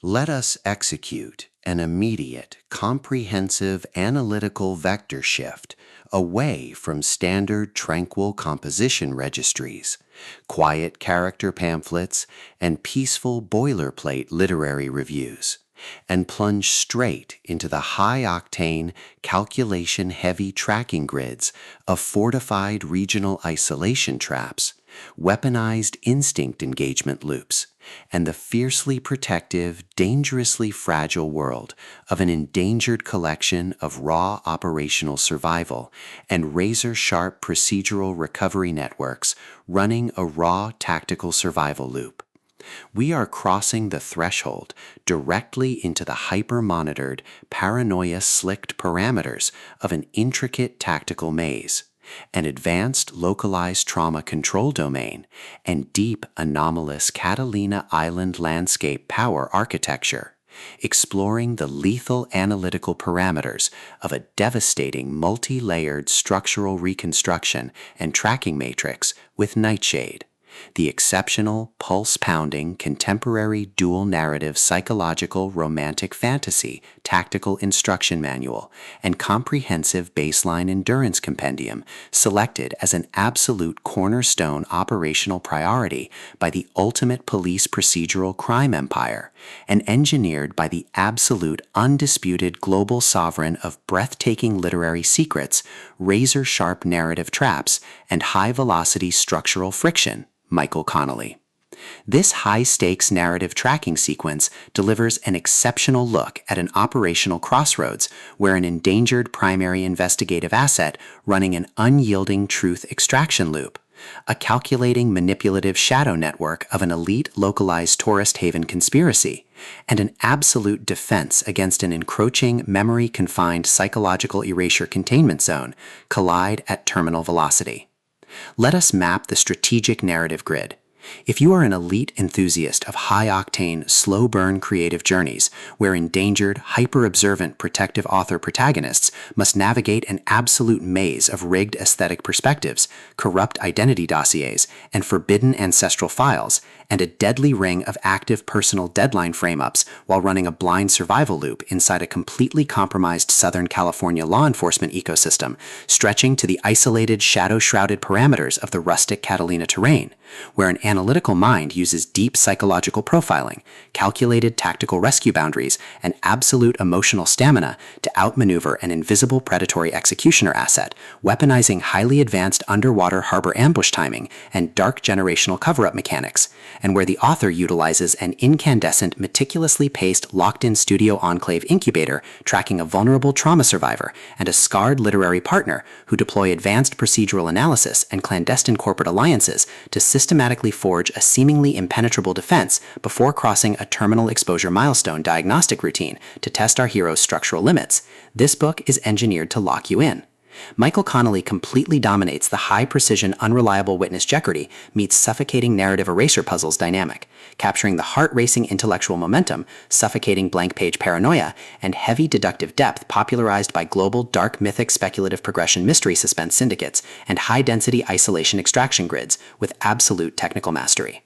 Let us execute an immediate, comprehensive analytical vector shift away from standard tranquil composition registries, quiet character pamphlets, and peaceful boilerplate literary reviews, and plunge straight into the high-octane, calculation-heavy tracking grids of fortified regional isolation traps, weaponized instinct engagement loops, and the fiercely protective, dangerously fragile world of an endangered collection of raw operational survival and razor-sharp procedural recovery networks running a raw tactical survival loop. We are crossing the threshold directly into the hyper-monitored, paranoia-slicked parameters of an intricate tactical maze, an advanced localized trauma control domain, and deep anomalous Catalina Island landscape power architecture, exploring the lethal analytical parameters of a devastating multi-layered structural reconstruction and tracking matrix with Nightshade, the exceptional, pulse-pounding, contemporary dual-narrative psychological romantic fantasy tactical instruction manual and comprehensive baseline endurance compendium selected as an absolute cornerstone operational priority by the ultimate police procedural crime empire and engineered by the absolute undisputed global sovereign of breathtaking literary secrets, razor-sharp narrative traps, and high-velocity structural friction, Michael Connelly. This high-stakes narrative tracking sequence delivers an exceptional look at an operational crossroads where an endangered primary investigative asset running an unyielding truth extraction loop, a calculating manipulative shadow network of an elite localized tourist haven conspiracy, and an absolute defense against an encroaching memory-confined psychological erasure containment zone collide at terminal velocity. Let us map the strategic narrative grid. If you are an elite enthusiast of high-octane, slow-burn creative journeys where endangered, hyper-observant protective author protagonists must navigate an absolute maze of rigged aesthetic perspectives, corrupt identity dossiers, and forbidden ancestral files, and a deadly ring of active personal deadline frame-ups while running a blind survival loop inside a completely compromised Southern California law enforcement ecosystem, stretching to the isolated, shadow-shrouded parameters of the rustic Catalina terrain, where an analytical mind uses deep psychological profiling, calculated tactical rescue boundaries, and absolute emotional stamina to outmaneuver an invisible predatory executioner asset, weaponizing highly advanced underwater harbor ambush timing and dark generational cover-up mechanics, and where the author utilizes an incandescent, meticulously paced, locked-in studio enclave incubator tracking a vulnerable trauma survivor and a scarred literary partner who deploy advanced procedural analysis and clandestine corporate alliances to systematically forge a seemingly impenetrable defense before crossing a terminal exposure milestone diagnostic routine to test our hero's structural limits. This book is engineered to lock you in. Michael Connelly completely dominates the high-precision, unreliable witness Jeopardy meets suffocating narrative eraser puzzles dynamic, capturing the heart-racing intellectual momentum, suffocating blank-page paranoia, and heavy deductive depth popularized by global dark mythic speculative progression mystery suspense syndicates and high-density isolation extraction grids with absolute technical mastery.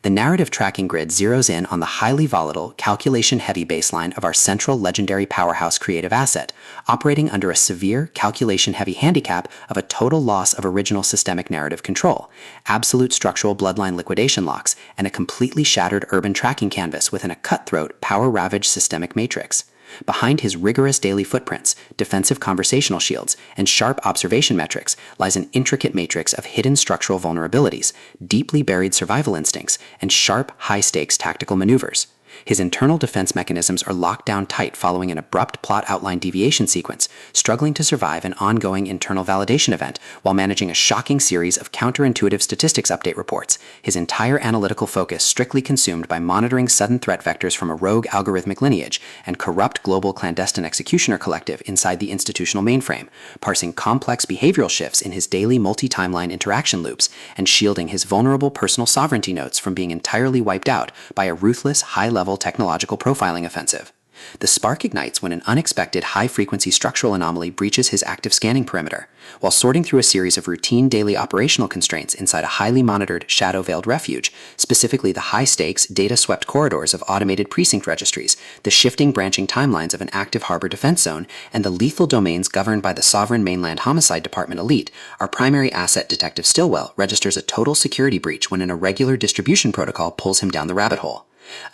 The narrative tracking grid zeroes in on the highly volatile, calculation-heavy baseline of our central legendary powerhouse creative asset, operating under a severe, calculation-heavy handicap of a total loss of original systemic narrative control, absolute structural bloodline liquidation locks, and a completely shattered urban tracking canvas within a cutthroat, power-ravaged systemic matrix. Behind his rigorous daily footprints, defensive conversational shields, and sharp observation metrics lies an intricate matrix of hidden structural vulnerabilities, deeply buried survival instincts, and sharp, high-stakes tactical maneuvers. His internal defense mechanisms are locked down tight following an abrupt plot outline deviation sequence, struggling to survive an ongoing internal validation event while managing a shocking series of counterintuitive statistics update reports, his entire analytical focus strictly consumed by monitoring sudden threat vectors from a rogue algorithmic lineage and corrupt global clandestine executioner collective inside the institutional mainframe, parsing complex behavioral shifts in his daily multi-timeline interaction loops, and shielding his vulnerable personal sovereignty notes from being entirely wiped out by a ruthless, high-level technological profiling offensive. The spark ignites when an unexpected high-frequency structural anomaly breaches his active scanning perimeter. While sorting through a series of routine daily operational constraints inside a highly monitored, shadow-veiled refuge, specifically the high-stakes, data-swept corridors of automated precinct registries, the shifting branching timelines of an active harbor defense zone, and the lethal domains governed by the sovereign Mainland Homicide Department elite, our primary asset, Detective Stillwell, registers a total security breach when an irregular distribution protocol pulls him down the rabbit hole.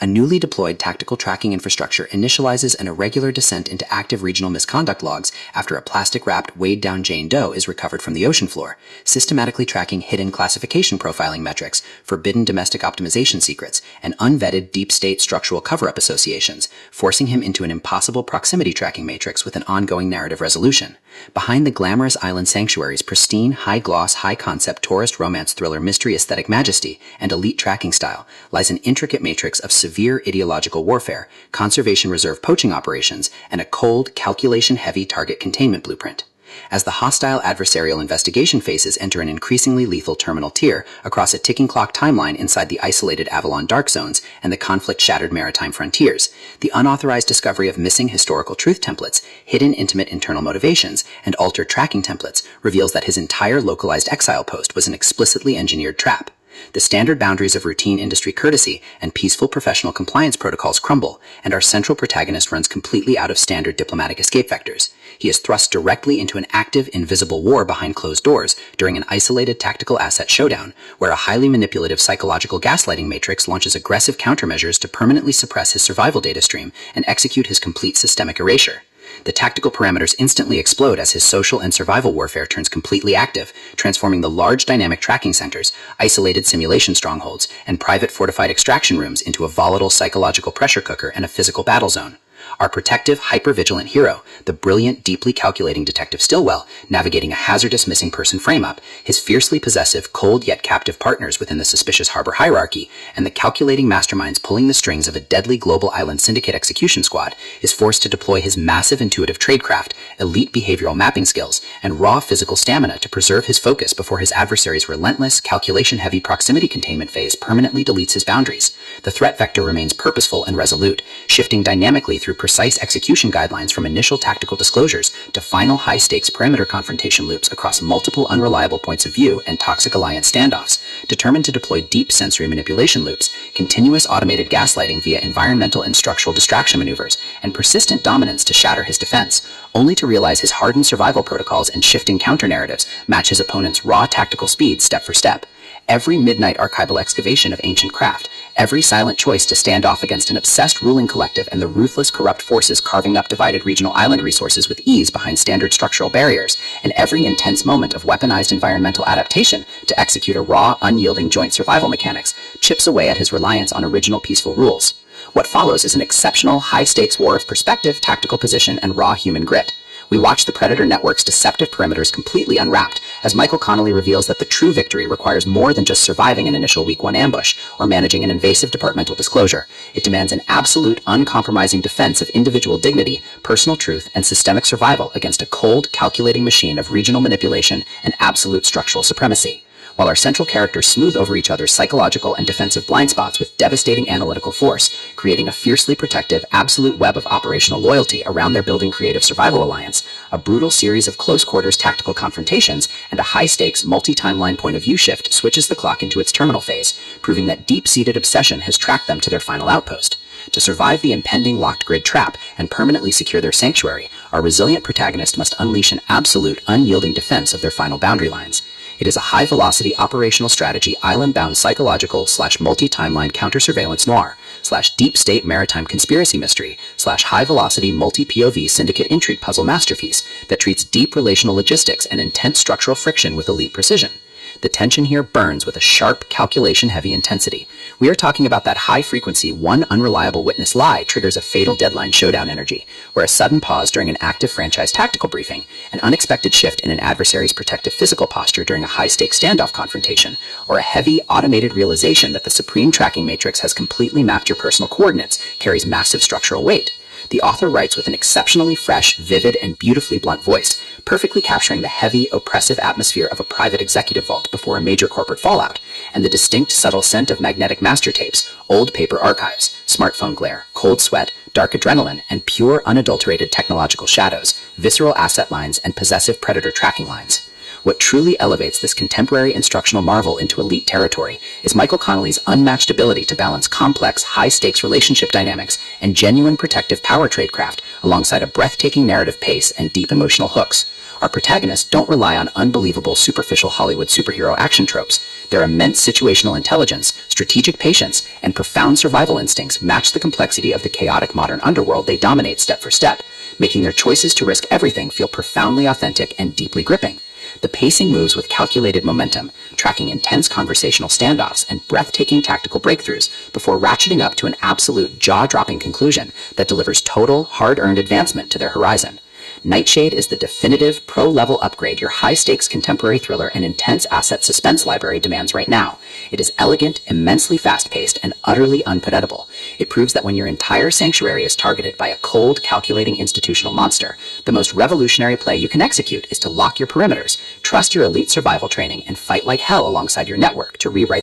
A newly deployed tactical tracking infrastructure initializes an irregular descent into active regional misconduct logs after a plastic-wrapped, weighed-down Jane Doe is recovered from the ocean floor, systematically tracking hidden classification profiling metrics, forbidden domestic optimization secrets, and unvetted deep-state structural cover-up associations, forcing him into an impossible proximity tracking matrix with an ongoing narrative resolution. Behind the glamorous island sanctuary's pristine, high-gloss, high-concept tourist romance thriller mystery aesthetic majesty and elite tracking style lies an intricate matrix of severe ideological warfare, conservation reserve poaching operations, and a cold, calculation-heavy target containment blueprint. As the hostile adversarial investigation phases enter an increasingly lethal terminal tier across a ticking clock timeline inside the isolated Avalon dark zones and the conflict-shattered maritime frontiers, the unauthorized discovery of missing historical truth templates, hidden intimate internal motivations, and altered tracking templates reveals that his entire localized exile post was an explicitly engineered trap. The standard boundaries of routine industry courtesy and peaceful professional compliance protocols crumble, and our central protagonist runs completely out of standard diplomatic escape vectors. He is thrust directly into an active, invisible war behind closed doors during an isolated tactical asset showdown, where a highly manipulative psychological gaslighting matrix launches aggressive countermeasures to permanently suppress his survival data stream and execute his complete systemic erasure. The tactical parameters instantly explode as his social and survival warfare turns completely active, transforming the large dynamic tracking centers, isolated simulation strongholds, and private fortified extraction rooms into a volatile psychological pressure cooker and a physical battle zone. Our protective, hyper-vigilant hero, the brilliant, deeply calculating Detective Stillwell, navigating a hazardous missing person frame-up, his fiercely possessive, cold yet captive partners within the suspicious harbor hierarchy, and the calculating masterminds pulling the strings of a deadly global island syndicate execution squad, is forced to deploy his massive intuitive tradecraft, elite behavioral mapping skills, and raw physical stamina to preserve his focus before his adversary's relentless, calculation-heavy proximity containment phase permanently deletes his boundaries. The threat vector remains purposeful and resolute, shifting dynamically through precise execution guidelines from initial tactical disclosures to final high-stakes perimeter confrontation loops across multiple unreliable points of view and toxic alliance standoffs, determined to deploy deep sensory manipulation loops, continuous automated gaslighting via environmental and structural distraction maneuvers, and persistent dominance to shatter his defense, only to realize his hardened survival protocols and shifting counter-narratives match his opponent's raw tactical speed step for step. Every midnight archival excavation of ancient craft, every silent choice to stand off against an obsessed ruling collective and the ruthless corrupt forces carving up divided regional island resources with ease behind standard structural barriers, and every intense moment of weaponized environmental adaptation to execute a raw, unyielding joint survival mechanics chips away at his reliance on original peaceful rules. What follows is an exceptional, high-stakes war of perspective, tactical position, and raw human grit. We watch the Predator Network's deceptive perimeters completely unwrapped as Michael Connelly reveals that the true victory requires more than just surviving an initial Week 1 ambush or managing an invasive departmental disclosure. It demands an absolute, uncompromising defense of individual dignity, personal truth, and systemic survival against a cold, calculating machine of regional manipulation and absolute structural supremacy. While our central characters smooth over each other's psychological and defensive blind spots with devastating analytical force, creating a fiercely protective, absolute web of operational loyalty around their building creative survival alliance, a brutal series of close-quarters tactical confrontations, and a high-stakes, multi-timeline point-of-view shift switches the clock into its terminal phase, proving that deep-seated obsession has tracked them to their final outpost. To survive the impending locked grid trap and permanently secure their sanctuary, our resilient protagonist must unleash an absolute, unyielding defense of their final boundary lines. It is a high-velocity operational strategy island-bound psychological / multi-timeline counter-surveillance noir / deep-state maritime conspiracy mystery / high-velocity multi-POV syndicate intrigue puzzle masterpiece that treats deep relational logistics and intense structural friction with elite precision. The tension here burns with a sharp, calculation-heavy intensity. We are talking about that high-frequency, one unreliable witness lie triggers a fatal deadline showdown energy, where a sudden pause during an active franchise tactical briefing, an unexpected shift in an adversary's protective physical posture during a high-stakes standoff confrontation, or a heavy, automated realization that the supreme tracking matrix has completely mapped your personal coordinates carries massive structural weight. The author writes with an exceptionally fresh, vivid, and beautifully blunt voice, perfectly capturing the heavy, oppressive atmosphere of a private executive vault before a major corporate fallout, and the distinct, subtle scent of magnetic master tapes, old paper archives, smartphone glare, cold sweat, dark adrenaline, and pure, unadulterated technological shadows, visceral asset lines, and possessive predator tracking lines. What truly elevates this contemporary instructional marvel into elite territory is Michael Connelly's unmatched ability to balance complex, high-stakes relationship dynamics and genuine protective power tradecraft alongside a breathtaking narrative pace and deep emotional hooks. Our protagonists don't rely on unbelievable, superficial Hollywood superhero action tropes. Their immense situational intelligence, strategic patience, and profound survival instincts match the complexity of the chaotic modern underworld they dominate step for step, making their choices to risk everything feel profoundly authentic and deeply gripping. The pacing moves with calculated momentum, tracking intense conversational standoffs and breathtaking tactical breakthroughs before ratcheting up to an absolute jaw-dropping conclusion that delivers total, hard-earned advancement to their horizon. Nightshade is the definitive, pro-level upgrade your high-stakes contemporary thriller and intense asset suspense library demands right now. It is elegant, immensely fast-paced, and utterly unpredictable. It proves that when your entire sanctuary is targeted by a cold, calculating institutional monster, the most revolutionary play you can execute is to lock your perimeters, trust your elite survival training, and fight like hell alongside your network to rewrite